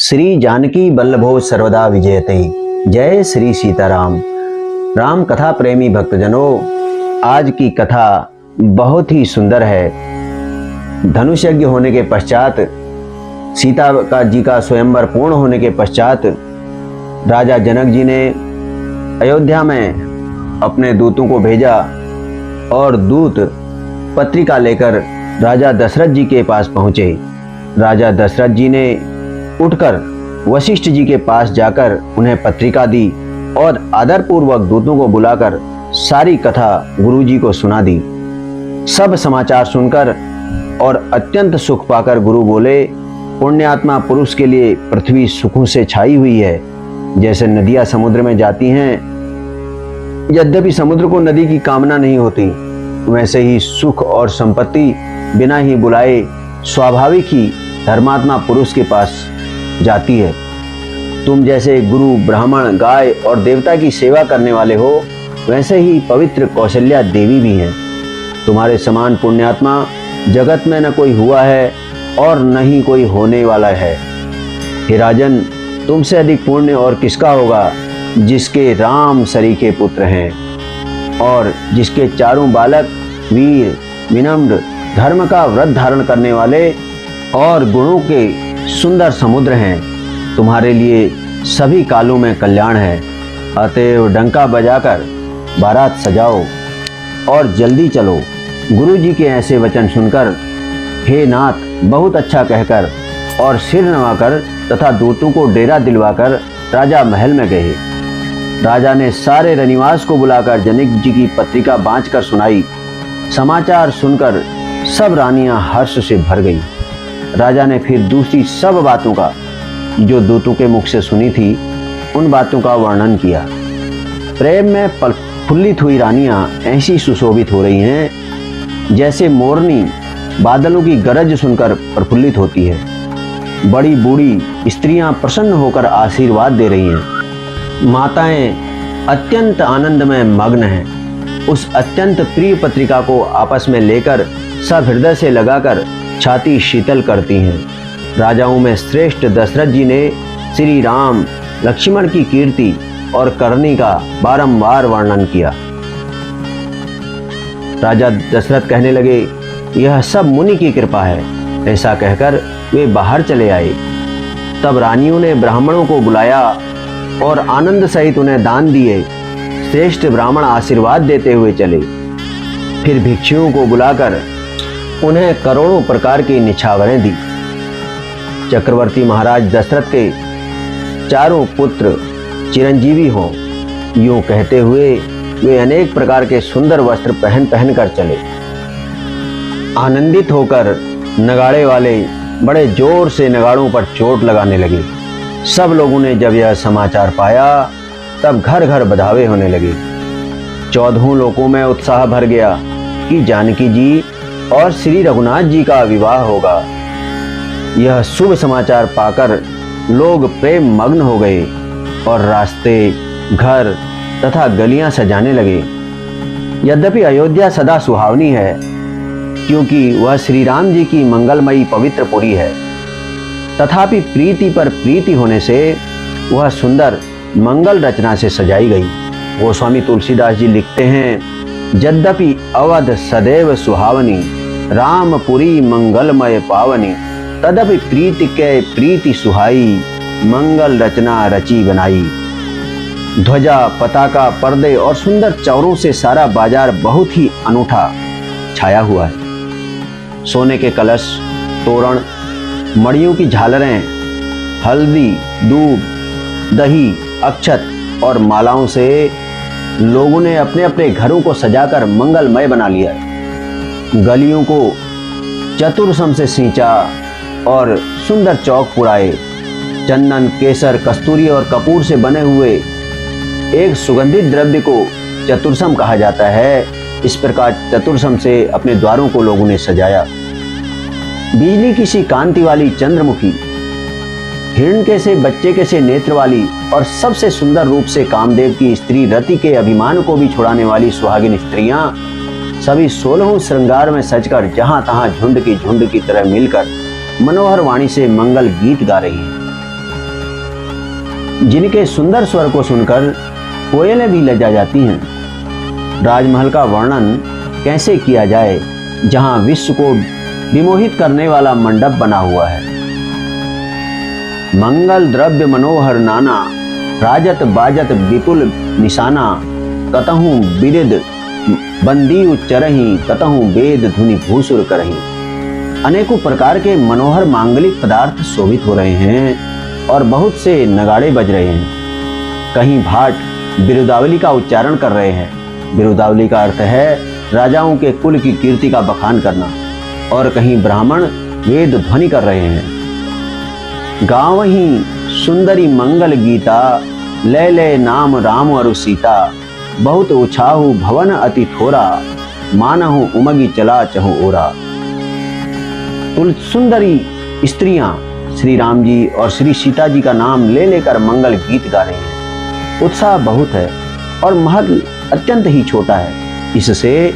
श्री जानकी बल्लभो सर्वदा विजयते। जय श्री सीताराम। राम कथा प्रेमी भक्तजनों, आज की कथा बहुत ही सुंदर है। धनुष यज्ञ होने के पश्चात, सीता जी का स्वयंवर पूर्ण होने के पश्चात राजा जनक जी ने अयोध्या में अपने दूतों को भेजा और दूत पत्रिका लेकर राजा दशरथ जी के पास पहुँचे। राजा दशरथ जी ने उठकर वशिष्ठ जी के पास जाकर उन्हें पत्रिका दी और आदरपूर्वक दूतों को बुलाकर सारी कथा गुरुजी को सुना दी। सब समाचार सुनकर और अत्यंत सुख पाकर गुरु बोले, पुण्यात्मा पुरुष के लिए पृथ्वी सुखों से छाई हुई है। जैसे नदियां समुद्र में जाती हैं, यद्यपि समुद्र को नदी की कामना नहीं होती, वैसे ही सुख और संपत्ति बिना ही बुलाए स्वाभाविक ही धर्मात्मा पुरुष के पास जाती है। तुम जैसे गुरु, ब्राह्मण, गाय और देवता की सेवा करने वाले हो, वैसे ही पवित्र कौशल्या देवी भी हैं। तुम्हारे समान पुण्यात्मा जगत में न कोई हुआ है और न ही कोई होने वाला है। हे राजन, तुमसे अधिक पुण्य और किसका होगा, जिसके राम सरीखे पुत्र हैं और जिसके चारों बालक वीर, विनम्र, धर्म का व्रत धारण करने वाले और गुणों के सुंदर समुद्र हैं। तुम्हारे लिए सभी कालों में कल्याण है। अतएव डंका बजाकर बारात सजाओ और जल्दी चलो। गुरु जी के ऐसे वचन सुनकर हे नाथ बहुत अच्छा कहकर और सिर नवाकर तथा दूतों को डेरा दिलवाकर राजा महल में गए। राजा ने सारे रनिवास को बुलाकर जनक जी की पत्रिका बांचकर सुनाई। समाचार सुनकर सब रानियां हर्ष से भर गई। राजा ने फिर दूसरी सब बातों का, जो दूतों के मुख से सुनी थी, उन बातों का वर्णन किया। प्रेम में प्रफुल्लित हुई रानियां ऐसी सुशोभित हो रही हैं जैसे मोरनी बादलों की गरज सुनकर प्रफुल्लित होती है। बड़ी बूढ़ी स्त्रियां प्रसन्न होकर आशीर्वाद दे रही हैं। माताएं अत्यंत आनंद में मग्न हैं। उस अत्यंत प्रिय पत्रिका को आपस में लेकर सब हृदय से लगाकर छाती शीतल करती हैं। राजाओं में श्रेष्ठ दशरथ जी ने श्री राम, लक्ष्मण की कीर्ति और करनी का बारंबार वर्णन किया। राजा दशरथ कहने लगे, यह सब मुनि की कृपा है। ऐसा कहकर वे बाहर चले आए। तब रानियों ने ब्राह्मणों को बुलाया और आनंद सहित उन्हें दान दिए। श्रेष्ठ ब्राह्मण आशीर्वाद देते हुए चले। फिर भिक्षुओं को बुलाकर उन्हें करोड़ों प्रकार की निछावरें दी। चक्रवर्ती महाराज दशरथ के चारों पुत्र चिरंजीवी हों, यूं कहते हुए वे अनेक प्रकार के सुंदर वस्त्र पहन कर चले। आनंदित होकर नगाड़े वाले बड़े जोर से नगाड़ों पर चोट लगाने लगे। सब लोगों ने जब यह समाचार पाया, तब घर घर बधावे होने लगे। 14 लोकों में उत्साह भर गया कि जानकी जी और श्री रघुनाथ जी का विवाह होगा। यह शुभ समाचार पाकर लोग प्रेम मग्न हो गए और रास्ते, घर तथा गलियां सजाने लगे। यद्यपि अयोध्या सदा सुहावनी है, क्योंकि वह श्री राम जी की मंगलमयी पवित्र पुरी है, तथापि प्रीति पर प्रीति होने से वह सुंदर मंगल रचना से सजाई गई। गोस्वामी तुलसीदास जी लिखते हैं, यद्यपि अवध सदैव सुहावनी, रामपुरी मंगलमय पावनी, तदपि प्रीति के प्रीति सुहाई, मंगल रचना रची बनाई। ध्वजा, पताका, पर्दे और सुंदर चौरों से सारा बाजार बहुत ही अनूठा छाया हुआ है। सोने के कलश, तोरण, मड़ियों की झालरें, हल्दी, दूध, दही, अक्षत और मालाओं से लोगों ने अपने अपने घरों को सजाकर मंगलमय बना लिया है। गलियों को चतुरसम से सींचा और सुंदर चौक पुराए। चंदन, केसर, कस्तूरी और कपूर से बने हुए एक सुगंधित द्रव्य को चतुरसम कहा जाता है। इस प्रकार चतुरसम से अपने द्वारों को लोगों ने सजाया। बिजली की सी कांति वाली चंद्रमुखी, हिरण के से बच्चे के से नेत्र वाली और सबसे सुंदर रूप से कामदेव की स्त्री रति के अभिमान को भी छुड़ाने वाली सुहागिन स्त्रियां सभी 16 श्रृंगार में सजकर जहां तहां झुंड की तरह मिलकर मनोहर वाणी से मंगल गीत गा रही हैं। जिनके सुंदर स्वर को सुनकर कोयलें भी लजा जाती हैं। राजमहल का वर्णन कैसे किया जाए, जहां विश्व को विमोहित करने वाला मंडप बना हुआ है। मंगल द्रव्य मनोहर नाना, राजत बाजत विपुल निशाना, कतहु बिरद बंदी उच्चरही, कतहु वेद धुनि भूसुर करही। अनेकों प्रकार के मनोहर मांगलिक पदार्थ शोभित हो रहे हैं और बहुत से नगाड़े बज रहे हैं। कहीं भाट बिरुदावली का उच्चारण कर रहे हैं। बिरुदावली का अर्थ है राजाओं के कुल की कीर्ति का बखान करना। और कहीं ब्राह्मण वेद ध्वनि कर रहे हैं। गावहीं सुंदरी मंगल गीता, ले ले नाम राम अरु सीता। बहुत उछाहु भवन अति थोरा, मानहु उमगी चला चहु ओरा। सुंदरी स्त्रियां श्री राम जी और श्री सीता जी का नाम ले लेकर मंगल गीत गा रही हैं। उत्साह बहुत है और महल अत्यंत ही छोटा है, इससे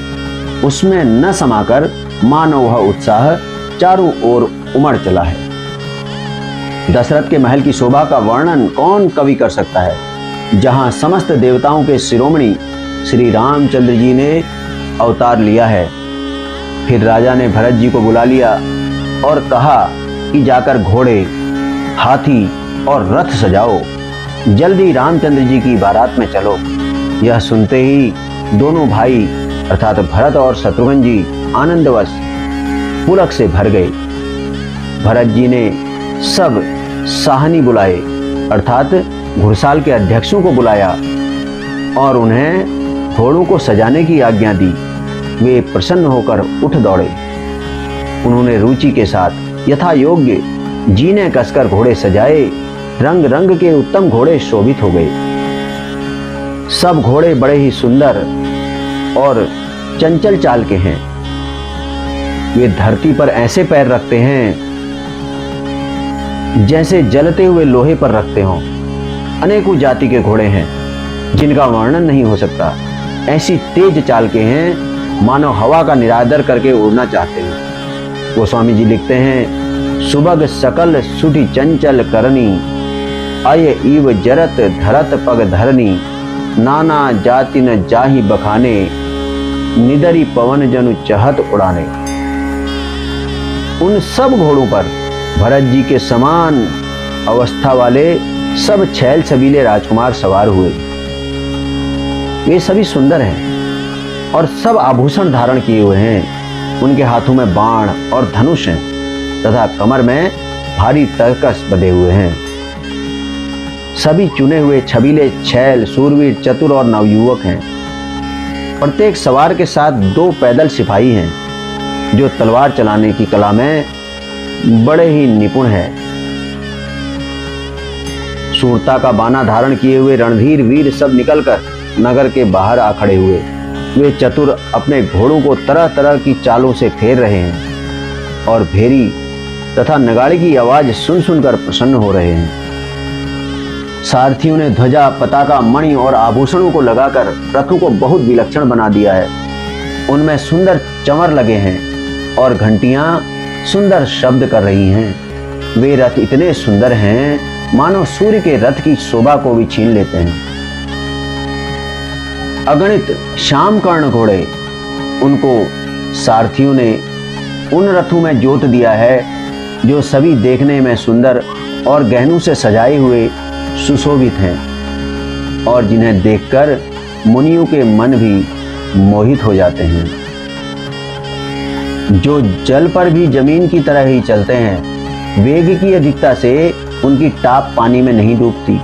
उसमें न समाकर मानो वह उत्साह चारों ओर उमड़ चला है। दशरथ के महल की शोभा का वर्णन कौन कवि कर सकता है, जहां समस्त देवताओं के शिरोमणि श्री रामचंद्र जी ने अवतार लिया है। फिर राजा ने भरत जी को बुला लिया और कहा कि जाकर घोड़े, हाथी और रथ सजाओ, जल्दी रामचंद्र जी की बारात में चलो। यह सुनते ही दोनों भाई अर्थात भरत और शत्रुघ्न जी आनंदवश पुलक से भर गए। भरत जी ने सब साहनी बुलाए अर्थात घुड़साल के अध्यक्षों को बुलाया और उन्हें घोड़ों को सजाने की आज्ञा दी। वे प्रसन्न होकर उठ दौड़े। उन्होंने रुचि के साथ यथा योग्य जीने कसकर घोड़े सजाए। रंग रंग के उत्तम घोड़े शोभित हो गए। सब घोड़े बड़े ही सुंदर और चंचल चाल के हैं। वे धरती पर ऐसे पैर रखते हैं जैसे जलते हुए लोहे पर रखते हों। अनेकों जाति के घोड़े हैं जिनका वर्णन नहीं हो सकता। ऐसी तेज चाल के हैं मानो हवा का निरादर करके उड़ना चाहते हैं। गोस्वामी जी लिखते हैं, सुबग सकल सुठी चंचल करनी, अय इव जरत धरत पग धरनी। नाना जाति न जाहि बखाने, निदरी पवन जनु चहत उड़ाने। उन सब घोड़ों पर भरत जी के समान अवस्था वाले सब छैल छबीले राजकुमार सवार हुए। वे सभी सुंदर हैं और सब आभूषण धारण किए हुए हैं। उनके हाथों में बाण और धनुष हैं तथा कमर में भारी तरकस बंधे हुए हैं। सभी चुने हुए छबीले छैल, सूरवीर, चतुर और नवयुवक हैं। प्रत्येक सवार के साथ 2 पैदल सिपाही हैं जो तलवार चलाने की कला में बड़े ही निपुण हैं। शूरता का बाना धारण किए हुए रणधीर वीर सब निकलकर नगर के बाहर आ खड़े हुए। वे चतुर अपने घोड़ों को तरह तरह की चालों से फेर रहे हैं और भेरी तथा नगाड़े की आवाज सुन सुनकर प्रसन्न हो रहे हैं। सारथियों ने ध्वजा, पताका, मणि और आभूषणों को लगाकर रथों को बहुत विलक्षण बना दिया है। उनमें सुंदर चंवर लगे हैं और घंटियां सुंदर शब्द कर रही हैं। वे रथ इतने सुंदर हैं मानो सूर्य के रथ की शोभा को भी छीन लेते हैं। अगणित श्याम कर्ण घोड़े, उनको सारथियों ने उन रथों में जोत दिया है जो सभी देखने में सुंदर और गहनों से सजाए हुए सुशोभित हैं और जिन्हें देखकर मुनियों के मन भी मोहित हो जाते हैं। जो जल पर भी जमीन की तरह ही चलते हैं। वेग की अधिकता से उनकी टाप पानी में नहीं डूबती।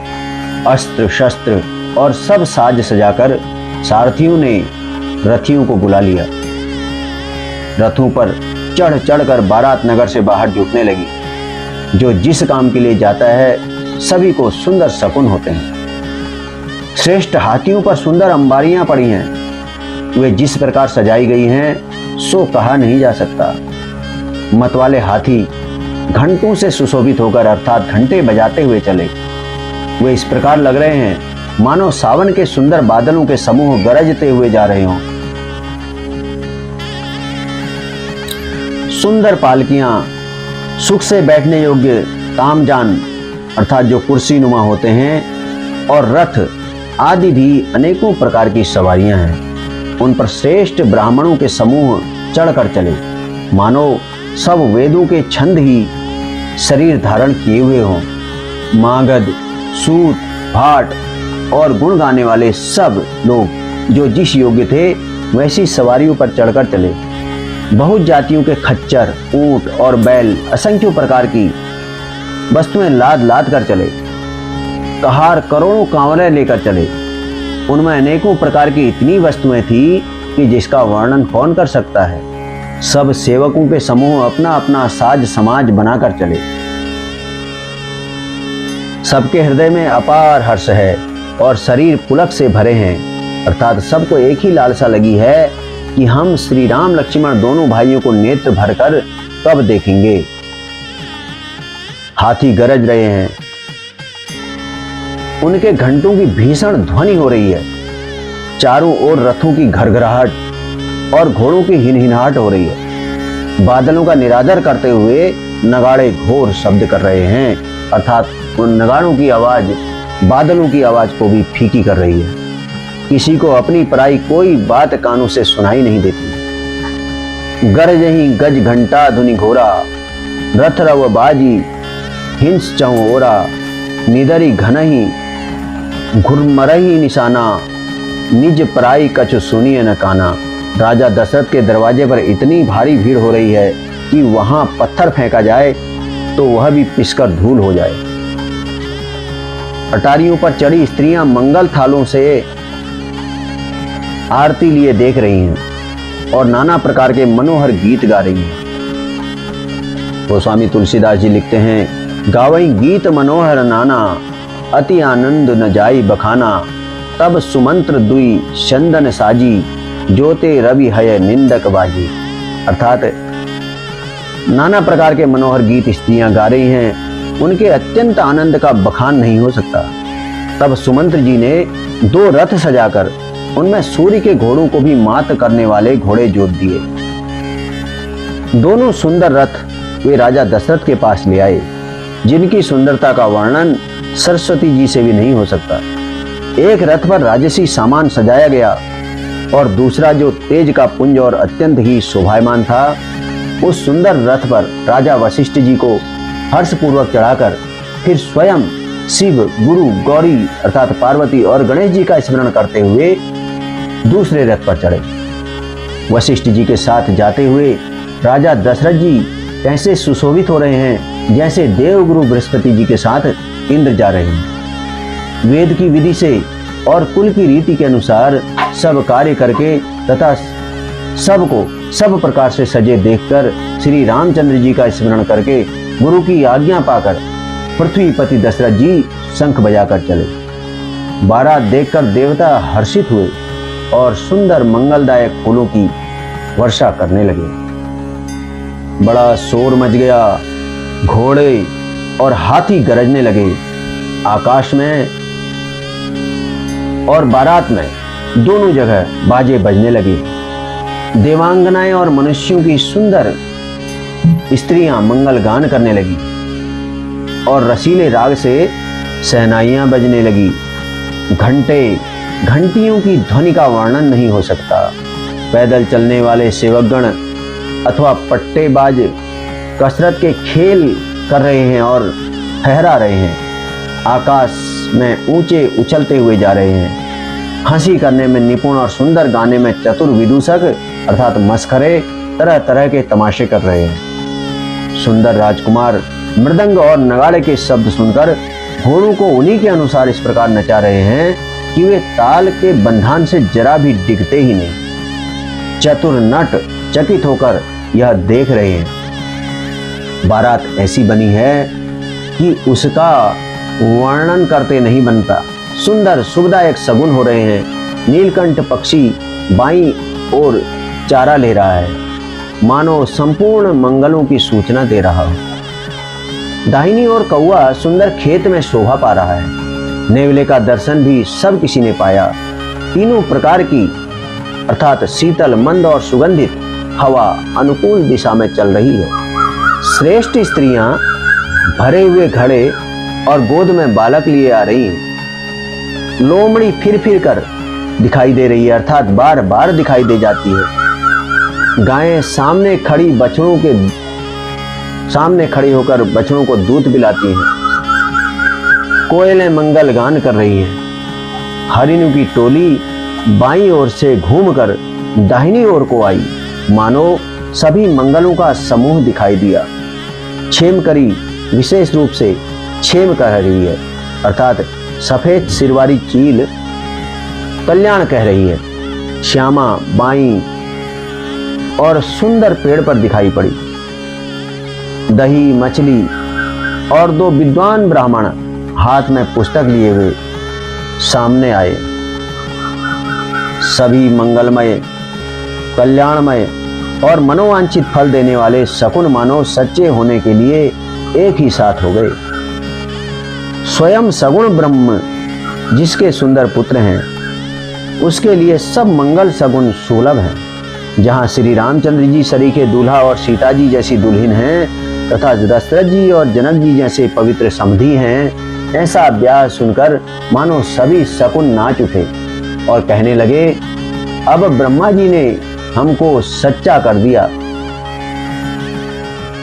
अस्त्र शस्त्र और सब साज सजाकर सारथियों ने रथियों को बुला लिया। रथों पर चढ़ चढ़कर बारात नगर से बाहर जुटने लगी। जो जिस काम के लिए जाता है सभी को सुंदर शकुन होते हैं। श्रेष्ठ हाथियों पर सुंदर अंबारियां पड़ी हैं। वे जिस प्रकार सजाई गई हैं सो कहा नहीं जा सकता। मतवाले हाथी घंटों से सुशोभित होकर अर्थात घंटे बजाते हुए चले। वे इस प्रकार लग रहे हैं मानो सावन के सुंदर बादलों के समूह गरजते हुए जा रहे हों। सुंदर पालकियां, सुख से बैठने योग्य तामजान अर्थात जो कुर्सी नुमा होते हैं, और रथ आदि भी अनेकों प्रकार की सवारियां हैं। उन पर श्रेष्ठ ब्राह्मणों के समूह चढ़कर चले, मानो सब वेदों के छंद ही शरीर धारण किए हुए हों। मागध, सूत, भाट और गुण गाने वाले सब लोग जो जिस योग्य थे वैसी सवारियों पर चढ़कर चले। बहुत जातियों के खच्चर, ऊंट और बैल असंख्यों प्रकार की वस्तुएं लाद लाद कर चले। कहार करोड़ों कांवरे लेकर चले। उनमें अनेकों प्रकार की इतनी वस्तुएं थी कि जिसका वर्णन कौन कर सकता है। सब सेवकों के समूह अपना अपना साज समाज बनाकर चले। सबके हृदय में अपार हर्ष है और शरीर पुलक से भरे हैं, अर्थात सबको एक ही लालसा लगी है कि हम श्री राम लक्ष्मण दोनों भाइयों को नेत्र भरकर कब देखेंगे। हाथी गरज रहे हैं, उनके घंटों की भीषण ध्वनि हो रही है। चारों ओर रथों की घरघराहट और घोड़ों की हिनहिनाहट हो रही है। बादलों का निरादर करते हुए नगाड़े घोर शब्द कर रहे हैं, अर्थात उन नगाड़ों की आवाज बादलों की आवाज को भी फीकी कर रही है। किसी को अपनी पराई कोई बात कानों से सुनाई नहीं देती। गरजहि गज घंटा धुनि घोरा, रथ रव बाजी हिंस चहु ओरा, निदरी घनहि घुरमरहि निशाना, निज पराई कछु सुनिए न काना। राजा दशरथ के दरवाजे पर इतनी भारी भीड़ हो रही है कि वहां पत्थर फेंका जाए तो वह भी पिसकर धूल हो जाए। अटारियों पर चढ़ी स्त्रियां मंगल थालों से आरती लिए देख रही हैं और नाना प्रकार के मनोहर गीत गा रही हैं। गोस्वामी तुलसीदास जी लिखते हैं, गावई गीत मनोहर नाना, अति आनंद न जाई बखाना। तब सुमंत्र दुई चंदन साजी, जोते रवि हय निंदक बाजी। अर्थात नाना प्रकार के मनोहर गीत स्त्रियां गा रही हैं, उनके अत्यंत आनंद का बखान नहीं हो सकता। तब सुमंत्र जी ने 2 रथ सजाकर उनमें सूर्य के घोड़ों को भी मात करने वाले घोड़े जोत दिए। दोनों सुंदर रथ वे राजा दशरथ के पास ले आए, जिनकी सुंदरता का वर्णन सरस्वती जी से भी नहीं हो सकता। एक रथ पर राजसी सामान सजाया गया और दूसरा जो तेज का पुंज और अत्यंत ही शोभायमान था, उस सुंदर रथ पर राजा वशिष्ठ जी को हर्षपूर्वक चढ़ाकर फिर स्वयं शिव, गुरु, गौरी अर्थात पार्वती और गणेश जी का स्मरण करते हुए दूसरे रथ पर चढ़े। वशिष्ठ जी के साथ जाते हुए राजा दशरथ जी कैसे सुशोभित हो रहे हैं, जैसे देवगुरु बृहस्पति जी के साथ इंद्र जा रहे हैं। वेद की विधि से और कुल की रीति के अनुसार सब कार्य करके तथा सबको सब प्रकार से सजे देखकर श्री रामचंद्र जी का स्मरण करके गुरु की आज्ञा पाकर पृथ्वीपति दशरथ जी शंख बजाकर चले। बारात देखकर देवता हर्षित हुए और सुंदर मंगलदायक फूलों की वर्षा करने लगे। बड़ा शोर मच गया, घोड़े और हाथी गरजने लगे। आकाश में और बारात में दोनों जगह बाजे बजने लगे। देवांगनाएं और मनुष्यों की सुंदर स्त्रियां मंगल गान करने लगी और रसीले राग से शहनाइयां बजने लगी। घंटियों की ध्वनि का वर्णन नहीं हो सकता। पैदल चलने वाले सेवकगण अथवा पट्टेबाज कसरत के खेल कर रहे हैं और फहरा रहे हैं। आकाश में ऊंचे उछलते हुए जा रहे हैं। हंसी करने में निपुण और सुंदर गाने में चतुर विदूषक अर्थात मस्खरे तरह तरह के तमाशे कर रहे हैं। सुंदर राजकुमार मृदंग और नगाड़े के शब्द सुनकर घोड़ों को उन्हीं के अनुसार इस प्रकार नचा रहे हैं कि वे ताल के बंधन से जरा भी डिगते ही नहीं। चतुर नट चकित होकर यह देख रहे हैं। बारात ऐसी बनी है कि उसका वर्णन करते नहीं बनता। सुंदर सुखदायक सगुन हो रहे हैं। नीलकंठ पक्षी बाईं ओर चारा ले रहा है, मानो संपूर्ण मंगलों की सूचना दे रहा हो। दाहिनी ओर कौवा सुंदर खेत में शोभा पा रहा है। नेवले का दर्शन भी सब किसी ने पाया। तीनों प्रकार की अर्थात शीतल, मंद और सुगंधित हवा अनुकूल दिशा में चल रही है। श्रेष्ठ स्त्रियां भरे हुए घड़े और गोद में बालक लिए आ रही हैं। लोमड़ी फिर फिर कर दिखाई दे रही है, अर्थात बार बार दिखाई दे जाती है। गायें सामने खड़ी होकर बछड़ों को दूध पिलाती हैं। कोयलें मंगल गान कर रही हैं। हरिणों की टोली बाईं ओर से घूमकर दाहिनी ओर को आई, मानो सभी मंगलों का समूह दिखाई दिया। छेमकरी विशेष रूप से छेम कह रही है, अर्थात सफेद सिरवारी चील कल्याण कह रही है। श्यामा बाईं और सुंदर पेड़ पर दिखाई पड़ी। दही मछली और दो विद्वान ब्राह्मण हाथ में पुस्तक लिए हुए सामने आए। सभी मंगलमय, कल्याणमय और मनोवांछित फल देने वाले शकुन मानो सच्चे होने के लिए एक ही साथ हो गए। स्वयं सगुण ब्रह्म जिसके सुंदर पुत्र हैं, उसके लिए सब मंगल सगुन सुलभ हैं। जहां श्री रामचंद्र जी सरीखे दूल्हा और सीता जी जैसी दुल्हन हैं, तथा दशरथ जी और जनक जी जैसे पवित्र समधी हैं, ऐसा ब्याह सुनकर मानो सभी शकुन नाच उठे और कहने लगे, अब ब्रह्मा जी ने हमको सच्चा कर दिया।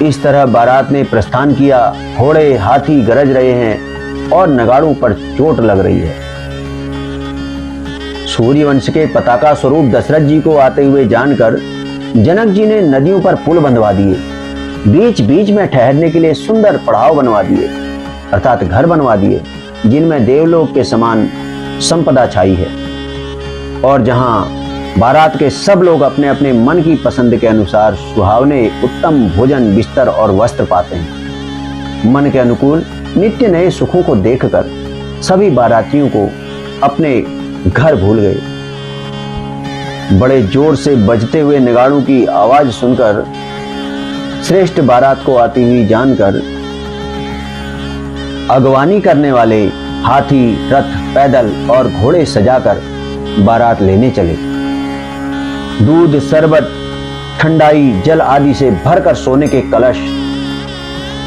इस तरह बारात ने प्रस्थान किया। घोड़े हाथी गरज रहे हैं और नगाड़ों पर चोट लग रही है। सूर्यवंश के पताका स्वरूप दशरथ जी को आते हुए जानकर जनक जी ने नदियों पर पुल बंधवा दिए, बीच बीच में ठहरने के लिए सुंदर पड़ाव बनवा दिए, अर्थात घर बनवा दिए, जिनमें देवलोक के समान संपदा छाई है और जहां बारात के सब लोग अपने अपने मन की पसंद के अनुसार सुहावने उत्तम भोजन, बिस्तर और वस्त्र पाते हैं। मन के अनुकूल नित्य नए सुखों को देखकर सभी बारातियों को अपने घर भूल गए। बड़े जोर से बजते हुए नगाड़ों की आवाज सुनकर, श्रेष्ठ बारात को आती हुई जानकर अगवानी करने वाले हाथी, रथ, पैदल और घोड़े सजाकर बारात लेने चले। दूध, शरबत, ठंडाई, जल आदि से भरकर सोने के कलश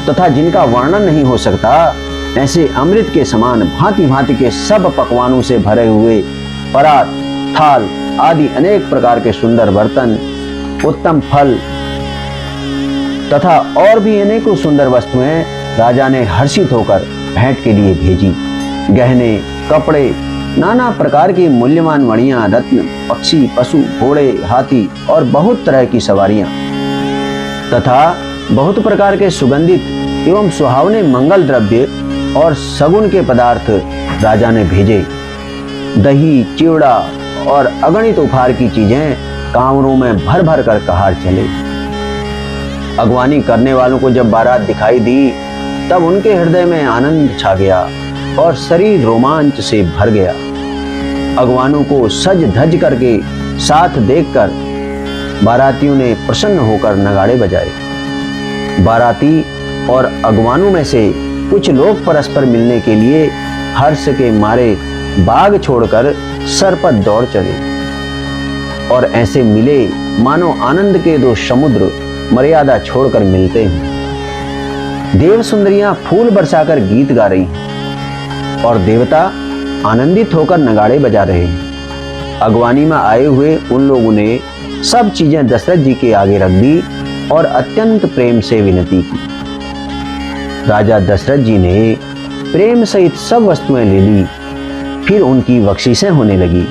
तथा जिनका वर्णन नहीं हो सकता, ऐसे अमृत के समान भांति भांति के सब पकवानों से भरे हुए परात, थाल आदि अनेक प्रकार के सुंदर बर्तन, उत्तम फल तथा और भी अनेकों सुंदर वस्तुएं राजा ने हर्षित होकर भेंट के लिए भेजी। गहने, कपड़े, नाना प्रकार की मूल्यवान मणियां, रत्न, पक्षी, पशु, घोड़े, हाथी और बहुत तरह की सवारियां तथा बहुत प्रकार के सुगंधित एवं सुहावने मंगल द्रव्य और सगुन के पदार्थ राजा ने भेजे। दही, चिवड़ा और अगणित उपहार की चीजें कांवरों में भर भर कर कहार चले। अगवानी करने वालों को जब बारात दिखाई दी, तब उनके हृदय में आनंद छा गया और शरीर रोमांच से भर गया। अगवानों को सज धज करके साथ देखकर बारातियों ने प्रसन्न होकर नगाड़े बजाए। बाराती और अगवानों में से कुछ लोग परस्पर मिलने के लिए हर्ष के मारे बाग छोड़कर सरपट दौड़ चले और ऐसे मिले मानो आनंद के दो समुद्र मर्यादा छोड़कर मिलते हैं। देव सुंदरियां फूल बरसाकर गीत गा रही हैं और देवता आनंदित होकर नगाड़े बजा रहे हैं। अगवानी में आए हुए उन लोगों ने सब चीजें दशरथ जी के आगे रख दी और अत्यंत प्रेम से विनती की। राजा दशरथ जी ने प्रेम सहित सब वस्तुएं ले ली। फिर उनकी बख्शीशें होने लगी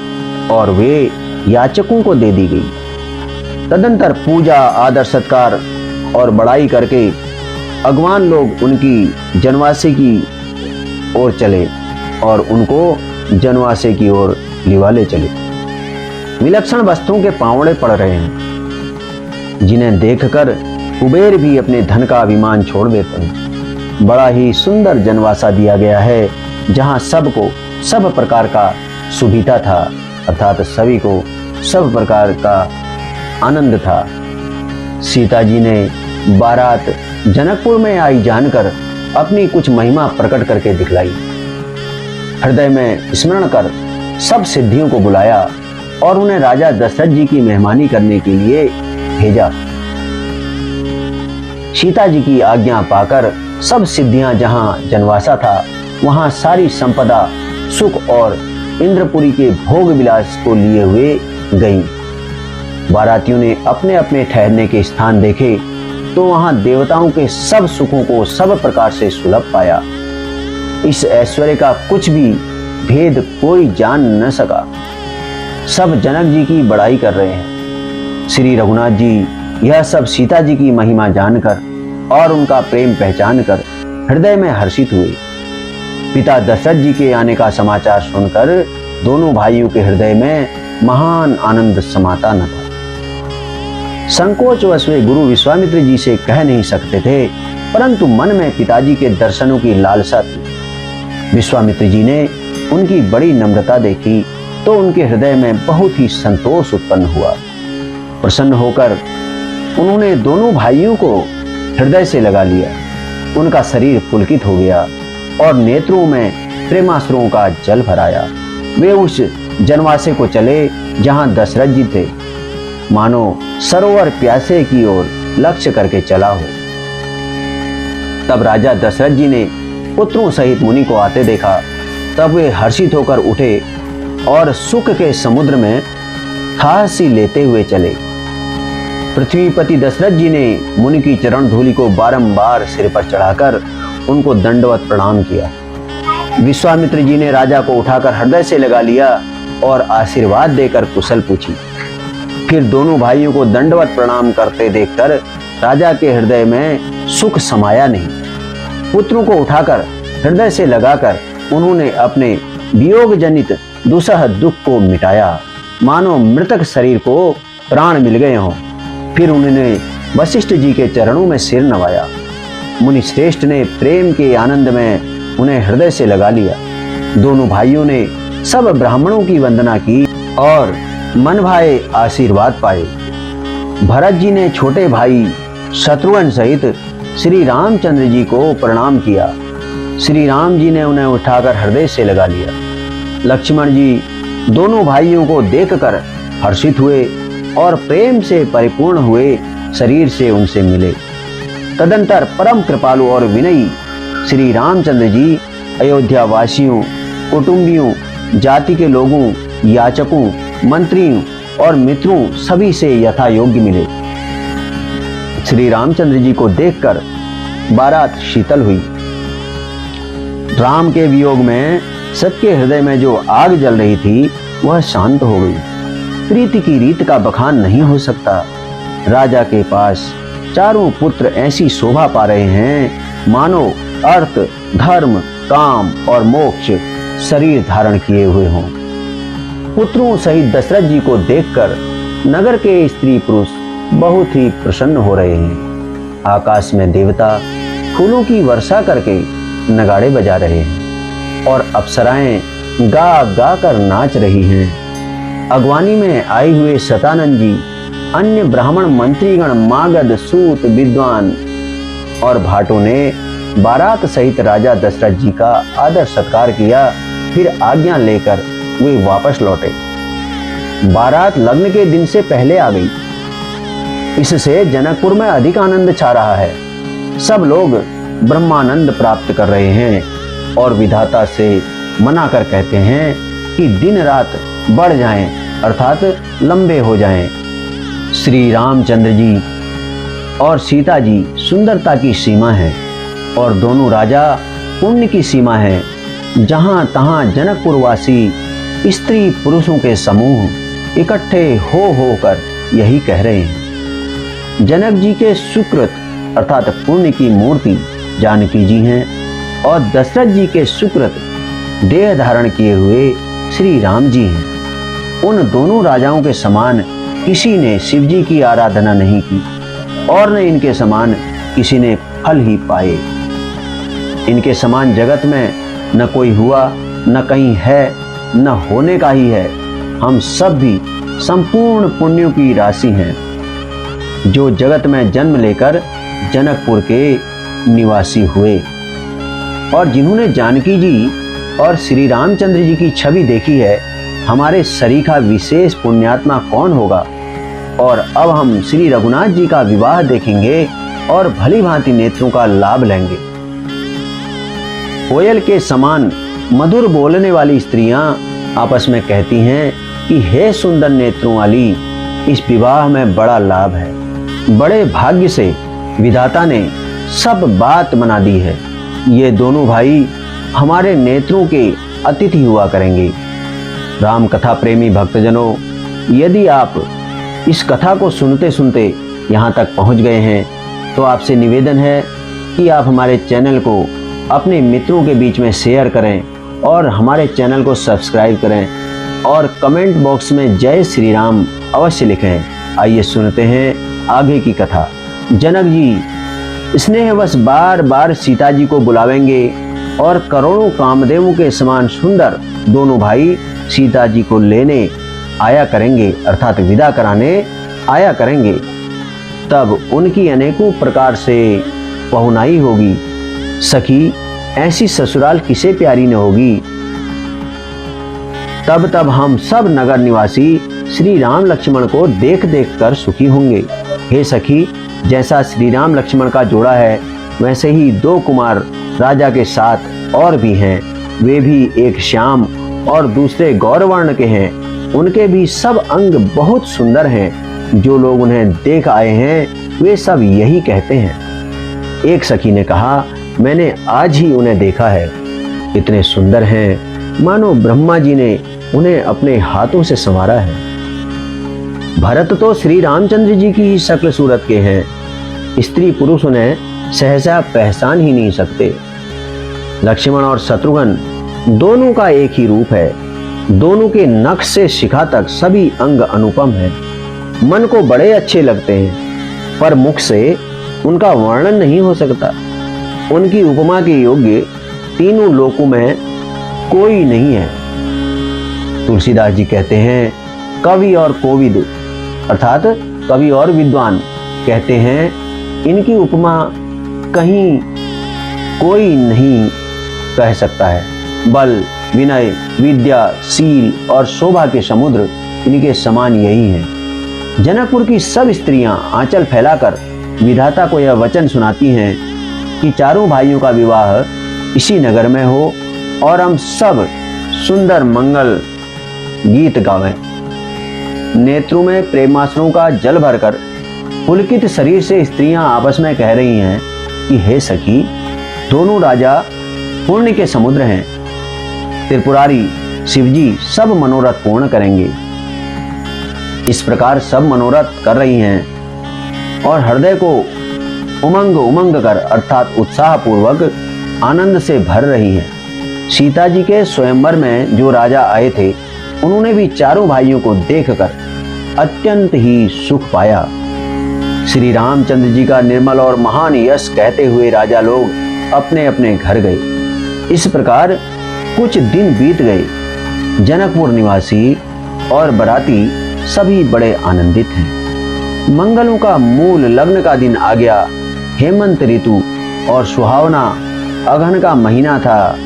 और वे याचकों को दे दी गई। तदंतर पूजा, आदर सत्कार और बड़ाई करके अगवान लोग उनकी जनवासे की ओर चले और उनको जनवासे की ओर लिवाले चले। विलक्षण वस्तुओं के पावड़े पड़ रहे हैं, जिन्हें देखकर कुबेर भी अपने धन का अभिमान छोड़ देते हैं। बड़ा ही सुंदर जनवासा दिया गया है, जहां सबको सब प्रकार का सुविधा था, अर्थात सभी को सब प्रकार का आनंद था। सीता जी ने बारात जनकपुर में आई जानकर अपनी कुछ महिमा प्रकट करके दिखलाई। हृदय में स्मरण कर सब सिद्धियों को बुलाया और उन्हें राजा दशरथ जी की मेहमानी करने के लिए भेजा। सीता जी की आज्ञा पाकर सब सिद्धियां जहां जनवासा था, वहां सारी संपदा, सुख और इंद्रपुरी के भोग विलास को लिए हुए गईं। बारातियों ने अपने अपने ठहरने के स्थान देखे तो वहां देवताओं के सब सुखों को सब प्रकार से सुलभ पाया। इस ऐश्वर्य का कुछ भी भेद कोई जान न सका। सब जनक जी की बड़ाई कर रहे हैं। श्री रघुनाथ जी यह सब सीता जी की महिमा जानकर और उनका प्रेम पहचान कर हृदय में हर्षित हुए। पिता दशरथ जी के आने का समाचार सुनकर दोनों भाइयों के हृदय में महान आनंद समाता न था। संकोचवश वे गुरु विश्वामित्र जी से कह नहीं सकते थे, परंतु मन में पिताजी के दर्शनों की लालसा थी। विश्वामित्र जी ने उनकी बड़ी नम्रता देखी तो उनके हृदय में बहुत ही संतोष उत्पन्न हुआ। प्रसन्न होकर उन्होंने दोनों भाइयों को हृदय से लगा लिया। उनका शरीर पुलकित हो गया और नेत्रों में प्रेमाश्रुओं का जल भराया। वे उस जनवासे को चले जहां दशरथ जी थे, मानो सरोवर प्यासे की ओर लक्ष्य करके चला हो। तब राजा दशरथ जी ने पुत्रों सहित मुनि को आते देखा। तब वे हर्षित होकर उठे और सुख के समुद्र में फांसी लेते हुए चले। पृथ्वीपति दशरथ जी ने मुनि की चरण धूलि को बारंबार सिर पर चढ़ाकर उनको दंडवत प्रणाम किया। विश्वामित्र जी ने राजा को उठाकर हृदय से लगा लिया और आशीर्वाद देकर कुशल पूछी। फिर दोनों भाइयों को दंडवत प्रणाम करते देखकर राजा के हृदय में सुख समाया नहीं। पुत्रों को उठाकर हृदय से लगाकर उन्होंने अपने वियोग जनित दुसह दुख को मिटाया, मानो मृतक शरीर को प्राण मिल गए हों। फिर उन्होंने वशिष्ठ जी के चरणों में सिर नवाया। मुनि श्रेष्ठ ने प्रेम के आनंद में उन्हें हृदय से लगा लिया। दोनों भाइयों ने सब ब्राह्मणों की वंदना की और मन भाए आशीर्वाद पाए। भरत जी ने छोटे भाई शत्रुघ्न सहित श्री रामचंद्र जी को प्रणाम किया। श्री राम जी ने उन्हें उठाकर हृदय से लगा लिया। लक्ष्मण जी दोनों भाइयों को देखकर हर्षित हुए और प्रेम से परिपूर्ण हुए शरीर से उनसे मिले। तदंतर परम कृपालु और विनयी श्री रामचंद्र जी अयोध्या वासियों, कुटुंबियों, जाति के लोगों, याचकों, मंत्रियों और मित्रों सभी से यथा योग्य मिले। श्री रामचंद्र जी को देखकर बारात शीतल हुई। राम के वियोग में सबके हृदय में जो आग जल रही थी वह शांत हो गई। प्रीति की रीत का बखान नहीं हो सकता। राजा के पास चारों पुत्र ऐसी शोभा पा रहे हैं मानो अर्थ, धर्म, काम और मोक्ष शरीर धारण किए हुए हों। पुत्रों सहित दशरथ जी को देखकर नगर के स्त्री पुरुष बहुत ही प्रसन्न हो रहे हैं। आकाश में देवता फूलों की वर्षा करके नगाड़े बजा रहे हैं और अप्सराएं गा गा कर नाच रही हैं। अगवानी में आए हुए शतानंद जी, अन्य ब्राह्मण मंत्रीगण, मागध, सूत, विद्वान और भाटों ने बारात सहित राजा दशरथ जी का आदर सत्कार किया। फिर आज्ञा लेकर वे वापस लौटे। बारात लग्न के दिन से पहले आ गई। इससे जनकपुर में अधिक आनंद छा रहा है। सब लोग ब्रह्मानंद प्राप्त कर रहे हैं और विधाता से मना कर कहते हैं कि दिन रात बढ़ जाएं, अर्थात लंबे हो जाएं। श्री रामचंद्र जी और सीता जी सुंदरता की सीमा है और दोनों राजा पुण्य की सीमा है। जहां तहां जनकपुरवासी स्त्री पुरुषों के समूह इकट्ठे हो कर यही कह रहे हैं। जनक जी के सुकृत अर्थात पुण्य की मूर्ति जानकी जी हैं और दशरथ जी के सुकृत देह धारण किए हुए श्री राम जी हैं। उन दोनों राजाओं के समान किसी ने शिव जी की आराधना नहीं की और न इनके समान किसी ने फल ही पाए। इनके समान जगत में न कोई हुआ, न कहीं है, न होने का ही है। हम सब भी संपूर्ण पुण्यों की राशि हैं जो जगत में जन्म लेकर जनकपुर के निवासी हुए और जिन्होंने जानकी जी और श्री रामचंद्र जी की छवि देखी है। हमारे सरीखा विशेष पुण्यात्मा कौन होगा। और अब हम श्री रघुनाथ जी का विवाह देखेंगे और भली भांति नेत्रों का लाभ लेंगे। कोयल के समान मधुर बोलने वाली स्त्रियां आपस में कहती हैं कि हे सुंदर नेत्रों वाली, इस विवाह में बड़ा लाभ है। बड़े भाग्य से विधाता ने सब बात बना दी है। ये दोनों भाई हमारे नेत्रों के अतिथि हुआ करेंगे। राम कथा प्रेमी भक्तजनों, यदि आप इस कथा को सुनते सुनते यहाँ तक पहुँच गए हैं तो आपसे निवेदन है कि आप हमारे चैनल को अपने मित्रों के बीच में शेयर करें और हमारे चैनल को सब्सक्राइब करें और कमेंट बॉक्स में जय श्री राम अवश्य लिखें। आइए सुनते हैं आगे की कथा। जनक जी स्नेहवश बार बार सीता जी को बुलावेंगे और करोड़ों कामदेवों के समान सुंदर दोनों भाई सीता जी को लेने आया करेंगे, अर्थात विदा कराने आया करेंगे। तब उनकी अनेकों प्रकार से पहुनाई होगी। सखी, ऐसी ससुराल किसे प्यारी न होगी। तब हम सब नगर निवासी श्री राम लक्ष्मण को देख देख कर सुखी होंगे। हे सखी, जैसा श्री राम लक्ष्मण का जोड़ा है वैसे ही दो कुमार राजा के साथ और भी हैं। वे भी एक श्याम और दूसरे गौरवर्ण के हैं। उनके भी सब अंग बहुत सुंदर हैं। जो लोग उन्हें देख आए हैं वे सब यही कहते हैं। एक सखी ने कहा, मैंने आज ही उन्हें देखा है। इतने सुंदर हैं मानो ब्रह्मा जी ने उन्हें अपने हाथों से संवारा है। भरत तो श्री रामचंद्र जी की ही शक्ल सूरत के हैं। स्त्री पुरुष उन्हें सहसा पहचान ही नहीं सकते। लक्ष्मण और शत्रुघ्न दोनों का एक ही रूप है। दोनों के नख से शिखा तक सभी अंग अनुपम है। मन को बड़े अच्छे लगते हैं, पर मुख से उनका वर्णन नहीं हो सकता। उनकी उपमा के योग्य तीनों लोकों में कोई नहीं है। तुलसीदास जी कहते हैं, कवि और कोविद अर्थात कवि और विद्वान कहते हैं, इनकी उपमा कहीं कोई नहीं कह सकता है। बल, विनय, विद्या, शील और शोभा के समुद्र इनके समान यही हैं। जनकपुर की सब स्त्रियां आंचल फैलाकर विधाता को यह वचन सुनाती हैं कि चारों भाइयों का विवाह इसी नगर में हो और हम सब सुंदर मंगल गीत गावें। नेत्रों में प्रेमाश्रुओं का जल भरकर पुलकित शरीर से स्त्रियां आपस में कह रही हैं कि हे सखी, दोनों राजा पुण्य के समुद्र हैं। त्रिपुरारी शिवजी सब मनोरथ पूर्ण करेंगे। इस प्रकार सब मनोरथ कर रही हैं और हृदय को उमंग उमंग कर अर्थात उत्साह पूर्वक आनंद से भर रही हैं। सीता जी के स्वयंवर में जो राजा आए थे उन्होंने भी चारों भाइयों को देखकर अत्यंत ही सुख पाया। श्री रामचंद्र जी का निर्मल और महान यश कहते हुए राजा लोग अपने अपने घर गए। इस प्रकार कुछ दिन बीत गए। जनकपुर निवासी और बराती सभी बड़े आनंदित हैं। मंगलों का मूल लग्न का दिन आ गया। हेमंत ऋतु और सुहावना अगहन का महीना था।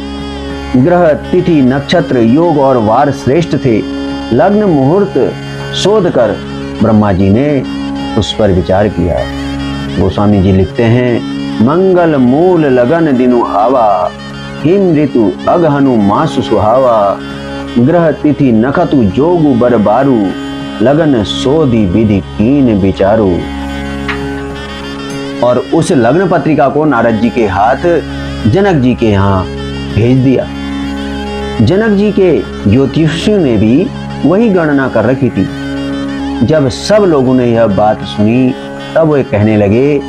ग्रह, तिथि, नक्षत्र, योग और वार श्रेष्ठ थे। लग्न मुहूर्त शोध कर ब्रह्मा जी ने उस पर विचार किया। गोस्वामी जी लिखते हैं, मंगल मूल लगन दिनु आवा, हिम ऋतु अगहनु मासु सुहावा, ग्रह तिथि नखतु जोगु बर बारू, लगन सोधि विधि कीन विचारू। और उस लग्न पत्रिका को नारद जी के हाथ जनक जी के यहाँ भेज दिया। जनक जी के ज्योतिषियों ने भी वही गणना कर रखी थी। जब सब लोगों ने यह बात सुनी तब वे कहने लगे,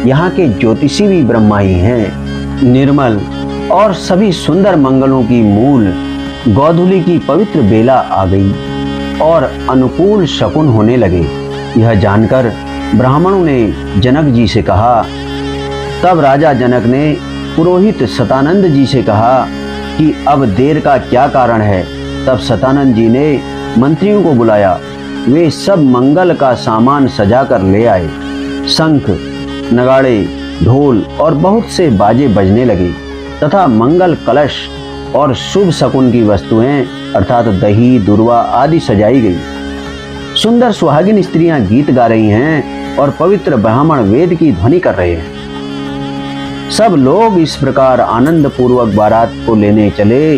यहाँ के ज्योतिषी भी ब्रह्मा ही हैं। निर्मल और सभी सुंदर मंगलों की मूल गोधूली की पवित्र बेला आ गई और अनुकूल शकुन होने लगे। यह जानकर ब्राह्मणों ने जनक जी से कहा। तब राजा जनक ने पुरोहित सतानंद जी से कहा कि अब देर का क्या कारण है। तब सतानंद जी ने मंत्रियों को बुलाया। वे सब मंगल का सामान सजा कर ले आए। शंख, नगाड़े, ढोल और बहुत से बाजे बजने लगे तथा मंगल कलश और शुभ शकुन की वस्तुएं अर्थात दही, दुर्वा आदि सजाई गई। सुंदर सुहागिन स्त्रियां गीत गा रही हैं और पवित्र ब्राह्मण वेद की ध्वनि कर रहे हैं। सब लोग इस प्रकार आनंद पूर्वक बारात को लेने चले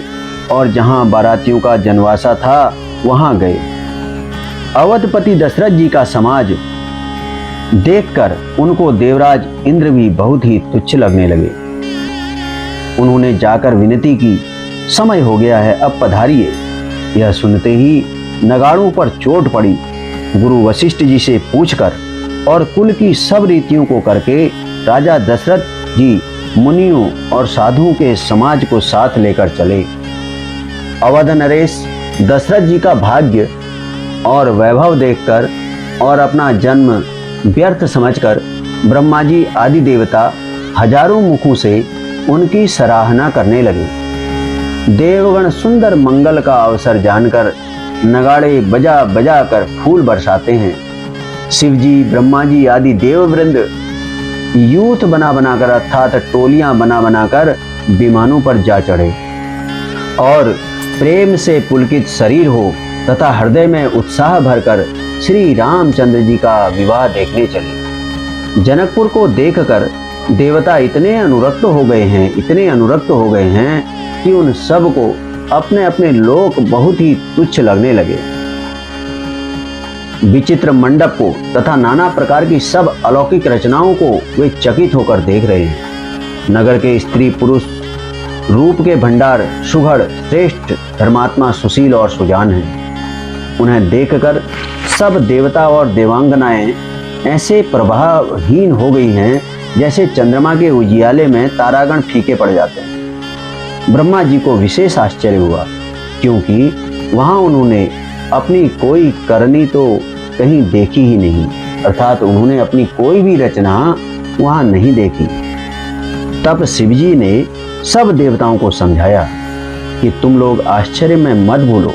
और जहां बारातियों का जनवासा था वहां गए। अवधपति दशरथ जी का समाज देखकर उनको देवराज इंद्र भी बहुत ही तुच्छ लगने लगे। उन्होंने जाकर विनती की, समय हो गया है, अब पधारिए। यह सुनते ही नगाड़ों पर चोट पड़ी। गुरु वशिष्ठ जी से पूछकर और कुल की सब रीतियों को करके राजा दशरथ जी मुनियों और साधुओं के समाज को साथ लेकर चले। अवध नरेश दशरथ जी का भाग्य और वैभव देखकर और अपना जन्म व्यर्थ समझकर ब्रह्मा जी आदि देवता हजारों मुखों से उनकी सराहना करने लगे। देवगण सुंदर मंगल का अवसर जानकर नगाड़े बजा बजा कर फूल बरसाते हैं। शिवजी, ब्रह्मा जी आदि देववृंद यूथ बना बनाकर अर्थात टोलियां बना बनाकर विमानों पर जा चढ़े और प्रेम से पुलकित शरीर हो तथा हृदय में उत्साह भरकर श्री रामचंद्र जी का विवाह देखने चले। जनकपुर को देखकर देवता इतने अनुरक्त हो गए हैं कि उन सब को अपने अपने लोक बहुत ही तुच्छ लगने लगे। विचित्र मंडप को तथा नाना प्रकार की सब अलौकिक रचनाओं को वे चकित होकर देख रहे हैं। नगर के स्त्री पुरुष रूप के भंडार सुघड़, श्रेष्ठ, धर्मात्मा, सुशील और सुजान हैं। उन्हें देखकर सब देवता और देवांगनाएं ऐसे प्रभावहीन हो गई हैं जैसे चंद्रमा के उजियाले में तारागण फीके पड़ जाते हैं। ब्रह्मा जी को विशेष आश्चर्य हुआ, क्योंकि वहां उन्होंने अपनी कोई करनी तो कहीं देखी ही नहीं, अर्थात उन्होंने अपनी कोई भी रचना वहां नहीं देखी। तब शिवजी ने सब देवताओं को समझाया कि तुम लोग आश्चर्य में मत भूलो,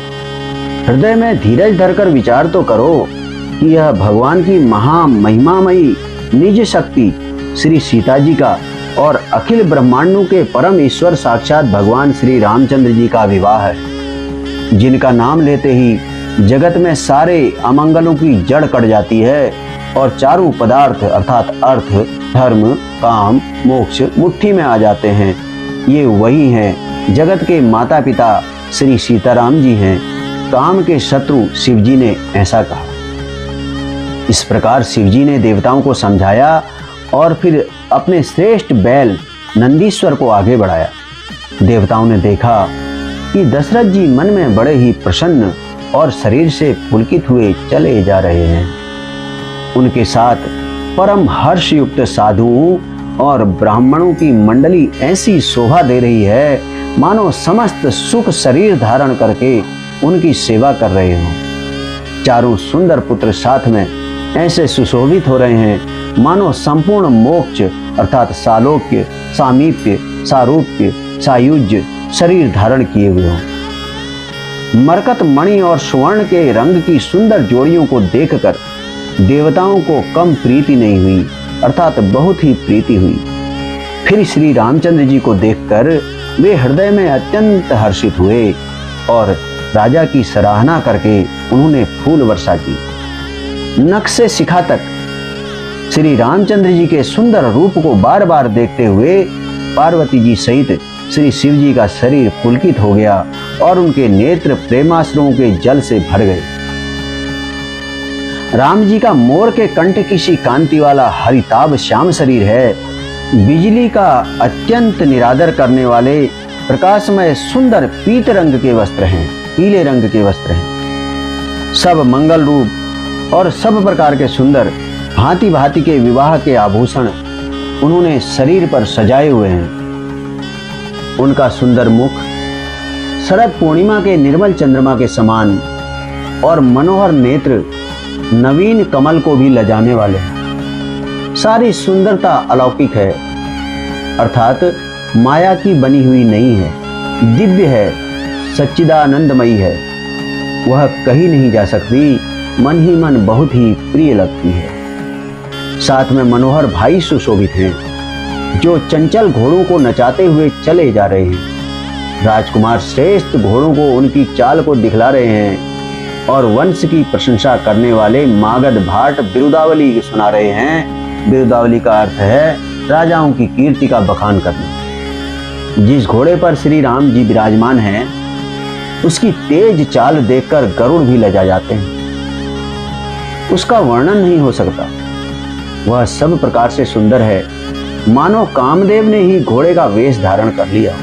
हृदय में धीरज धरकर विचार तो करो कि यह भगवान की महामहिमामयी निज शक्ति श्री सीता जी का और अखिल ब्रह्मांडों के परम ईश्वर साक्षात भगवान श्री रामचंद्र जी का विवाह है, जिनका नाम लेते ही जगत में सारे अमंगलों की जड़ कट जाती है और चारों पदार्थ अर्थात अर्थ, धर्म, काम, मोक्ष मुट्ठी में आ जाते हैं। ये वही हैं, जगत के माता पिता श्री सीताराम जी हैं। काम के शत्रु शिवजी ने ऐसा कहा। इस प्रकार शिवजी ने देवताओं को समझाया और फिर अपने श्रेष्ठ बैल नंदीश्वर को आगे बढ़ाया। देवताओं ने देखा कि दशरथ जी मन में बड़े ही प्रसन्न और शरीर से पुलकित हुए चले जा रहे हैं। उनके साथ परम हर्ष युक्त साधुओं और ब्राह्मणों की मंडली ऐसी शोभा दे रही है मानो समस्त सुख शरीर धारण करके उनकी सेवा कर रहे हों। चारों सुंदर पुत्र साथ में ऐसे सुशोभित हो रहे हैं मानो संपूर्ण मोक्ष अर्थात सालोक्य, सामीप्य, सारूप्य, सायुज्य शरीर धारण किए हुए हों। मरकत मणि और स्वर्ण के रंग की सुंदर जोड़ियों को देखकर देवताओं को कम प्रीति नहीं हुई, अर्थात बहुत ही प्रीति हुई। फिर श्री रामचंद्र जी को देखकर वे हृदय में अत्यंत हर्षित हुए और राजा की सराहना करके उन्होंने फूल वर्षा की। नख से शिखा तक श्री रामचंद्र जी के सुंदर रूप को बार बार देखते हुए पार्वती जी सहित श्री शिव जी का शरीर पुलकित हो गया और उनके नेत्र प्रेमाश्रुओं के जल से भर गए। राम जी का मोर के कंठ की सी कांति वाला हरिताभ श्याम शरीर है। बिजली का अत्यंत निरादर करने वाले प्रकाशमय सुंदर पीत रंग के वस्त्र हैं, पीले रंग के वस्त्र हैं। सब मंगल रूप और सब प्रकार के सुंदर भांति भांति के विवाह के आभूषण उन्होंने शरीर पर सजाए हुए हैं। उनका सुंदर मुख शरद पूर्णिमा के निर्मल चंद्रमा के समान और मनोहर नेत्र नवीन कमल को भी लजाने वाले हैं। सारी सुंदरता अलौकिक है, अर्थात माया की बनी हुई नहीं है, दिव्य है, सच्चिदानंदमयी है। वह कहीं नहीं जा सकती, मन ही मन बहुत ही प्रिय लगती है। साथ में मनोहर भाई सुशोभित हैं, जो चंचल घोड़ों को नचाते हुए चले जा रहे हैं। राजकुमार श्रेष्ठ घोड़ों को उनकी चाल को दिखला रहे हैं और वंश की प्रशंसा करने वाले मागध भाट बिरुदावली सुना रहे हैं। बिरुदावली का अर्थ है राजाओं की कीर्ति का बखान करना। जिस घोड़े पर श्री राम जी विराजमान हैं उसकी तेज चाल देखकर गरुड़ भी लजा जाते हैं। उसका वर्णन नहीं हो सकता। वह सब प्रकार से सुंदर है, मानो कामदेव ने ही घोड़े का वेश धारण कर लिया।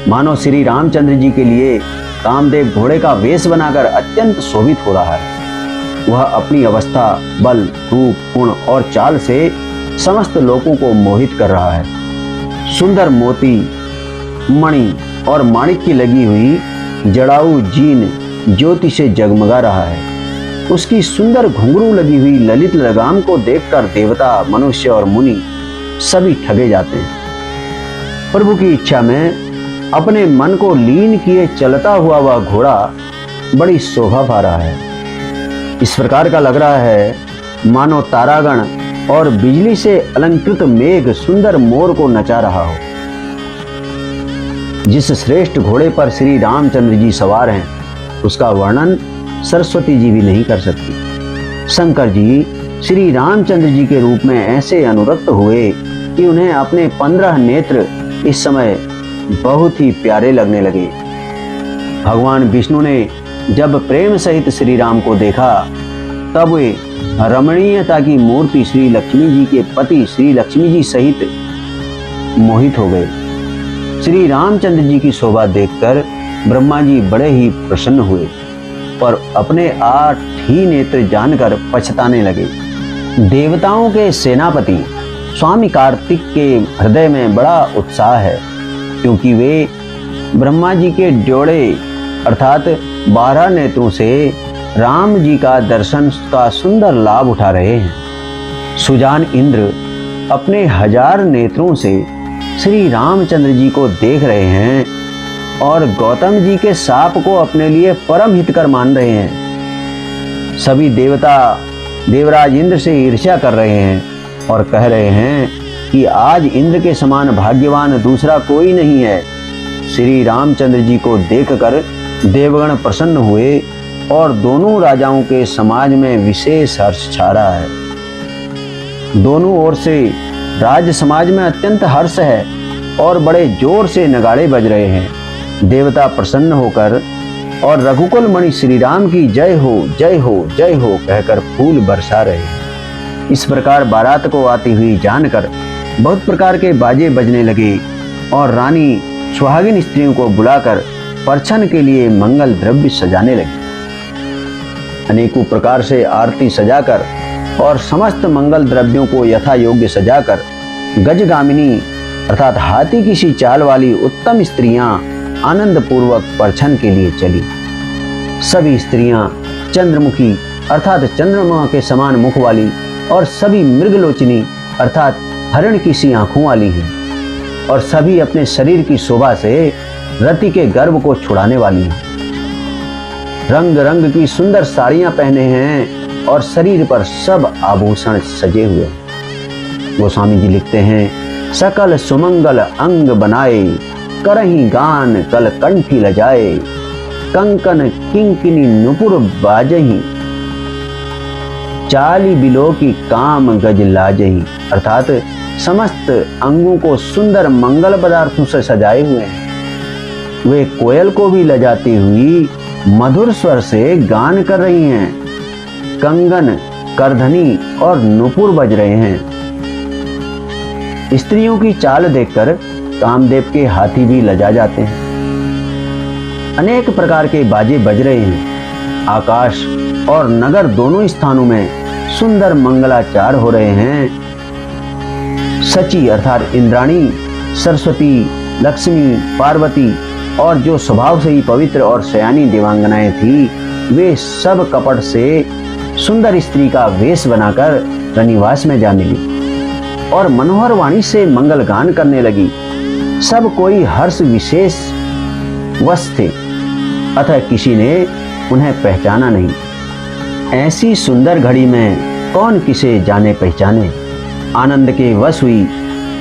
मानो श्री रामचंद्र जी के लिए कामदेव घोड़े का वेश बनाकर अत्यंत शोभित हो रहा है। वह अपनी अवस्था, बल, रूप, गुण और चाल से समस्त लोगों को मोहित कर रहा है। सुंदर मोती, मणि और माणिक की लगी हुई जड़ाऊ जीन ज्योति से जगमगा रहा है। उसकी सुंदर घुंघरू लगी हुई ललित लगाम को देखकर देवता, मनुष्य और मुनि सभी ठगे जाते हैं। प्रभु की इच्छा में अपने मन को लीन किए चलता हुआ वह घोड़ा बड़ी शोभा पा रहा है। इस प्रकार का लग रहा है मानो तारागण और बिजली से अलंकृत मेघ सुंदर मोर को नचा रहा हो। जिस श्रेष्ठ घोड़े पर श्री रामचंद्र जी सवार हैं, उसका वर्णन सरस्वती जी भी नहीं कर सकती। शंकर जी श्री रामचंद्र जी के रूप में ऐसे अनुरक्त हुए कि उन्हें अपने 15 नेत्र इस समय बहुत ही प्यारे लगने लगे। भगवान विष्णु ने जब प्रेम सहित श्री राम को देखा, तब वे रमणीयता की मूर्ति श्री लक्ष्मी जी के पति श्री लक्ष्मी जी सहित मोहित हो गए। श्री रामचंद्र जी की शोभा देखकर ब्रह्मा जी बड़े ही प्रसन्न हुए और अपने 8 ही नेत्र जानकर पछताने लगे। देवताओं के सेनापति स्वामी कार्तिक के हृदय में बड़ा उत्साह है, क्योंकि वे ब्रह्मा जी के ड्योढ़े अर्थात 12 नेत्रों से राम जी का दर्शन का सुंदर लाभ उठा रहे हैं। सुजान इंद्र अपने 1000 नेत्रों से श्री रामचंद्र जी को देख रहे हैं और गौतम जी के साप को अपने लिए परम हितकर मान रहे हैं। सभी देवता देवराज इंद्र से ईर्ष्या कर रहे हैं और कह रहे हैं कि आज इंद्र के समान भाग्यवान दूसरा कोई नहीं है। श्री रामचंद्र जी को देखकर देवगण प्रसन्न हुए और दोनों राजाओं के समाज में विशेष हर्ष छा रहा है। दोनों ओर से राज समाज में अत्यंत हर्ष है और बड़े जोर से नगाड़े बज रहे हैं। देवता प्रसन्न होकर और रघुकुल मणि श्री राम की जय हो जय हो जय हो कहकर फूल बरसा रहे हैं। इस प्रकार बारात को आती हुई जानकर बहुत प्रकार के बाजे बजने लगे और रानी सुहागिन स्त्रियों को बुलाकर परछन के लिए मंगल द्रव्य सजाने लगी। अनेकों प्रकार से आरती सजाकर और समस्त मंगल द्रव्यों को यथा योग्य सजाकर गजगामिनी अर्थात हाथी की सी चाल वाली उत्तम स्त्रियां आनंद पूर्वक परछन के लिए चली। सभी स्त्रियां चंद्रमुखी अर्थात चंद्रमा के समान मुख वाली और सभी मृगलोचनी अर्थात हरिण की सी आंखों वाली हैं और सभी अपने शरीर की शोभा से रति के गर्भ को छुड़ाने वाली हैं। रंग रंग की सुंदर साड़ियां पहने हैं और शरीर पर सब आभूषण सजे हुए। गोस्वामी जी लिखते हैं, सकल सुमंगल अंग बनाए करही गान कल कंठी लजाए कंकन किंकिनी नुपुर बाजही चाली बिलो की काम गज लाजही अर्थात समस्त अंगों को सुंदर मंगल पदार्थों से सजाए हुए हैं। वे कोयल को भी लजाती हुई मधुर स्वर से गान कर रही हैं। कंगन, करधनी और नुपुर बज रहे हैं। स्त्रियों की चाल देखकर कामदेव के हाथी भी लजा जाते हैं। अनेक प्रकार के बाजे बज रहे हैं। आकाश और नगर दोनों स्थानों में सुंदर मंगलाचार हो रहे हैं। सची अर्थात इंद्राणी, सरस्वती, लक्ष्मी, पार्वती और जो स्वभाव से ही पवित्र और सयानी देवांगनाएं थी, वे सब कपट से सुंदर स्त्री का वेश बनाकर रनिवास में जा मिली और मनोहर वाणी से मंगल गान करने लगी। सब कोई हर्ष विशेष वश थे, अतः किसी ने उन्हें पहचाना नहीं। ऐसी सुंदर घड़ी में कौन किसे जाने पहचाने। आनंद के वश हुई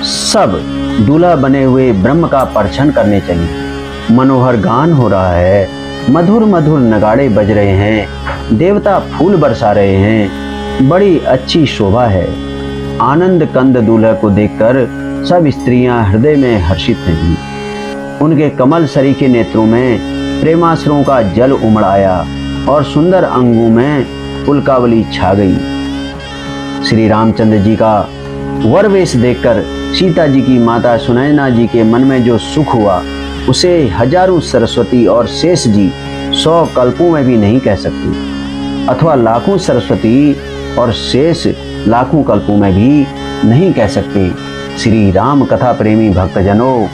सब दूल्हा बने हुए ब्रह्म का परछन करने चली। मनोहर गान हो रहा है, मधुर मधुर नगाड़े बज रहे हैं, देवता फूल बरसा रहे हैं। बड़ी अच्छी शोभा है। आनंद कंद दूल्हा को देखकर सब स्त्रियां हृदय में हर्षित हैं। उनके कमल सरीखे नेत्रों में प्रेमाश्रुओं का जल उमड़ आया और सुंदर अंगों में उल्कावली छा गई। श्री रामचंद्र जी का वर वेश देखकर सीता जी की माता सुनैना जी के मन में जो सुख हुआ उसे हजारों सरस्वती और शेष जी 100 कल्पों में भी नहीं कह सकती, अथवा लाखों सरस्वती और शेष लाखों कल्पों में भी नहीं कह सकते। श्री राम कथा प्रेमी भक्तजनों,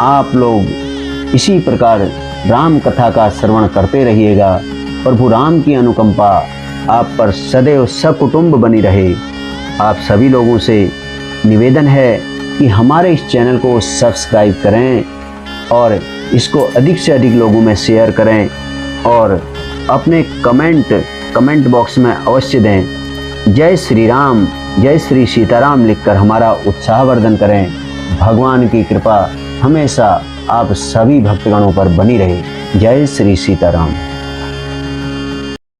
आप लोग इसी प्रकार राम कथा का श्रवण करते रहिएगा। प्रभु राम की अनुकंपा आप पर सदैव सकुटुंब बनी रहे। आप सभी लोगों से निवेदन है कि हमारे इस चैनल को सब्सक्राइब करें और इसको अधिक से अधिक लोगों में शेयर करें और अपने कमेंट बॉक्स में अवश्य दें। जय श्री राम, जय श्री सीताराम लिखकर हमारा उत्साहवर्धन करें। भगवान की कृपा हमेशा आप सभी भक्तगणों पर बनी रहे। जय श्री सीताराम।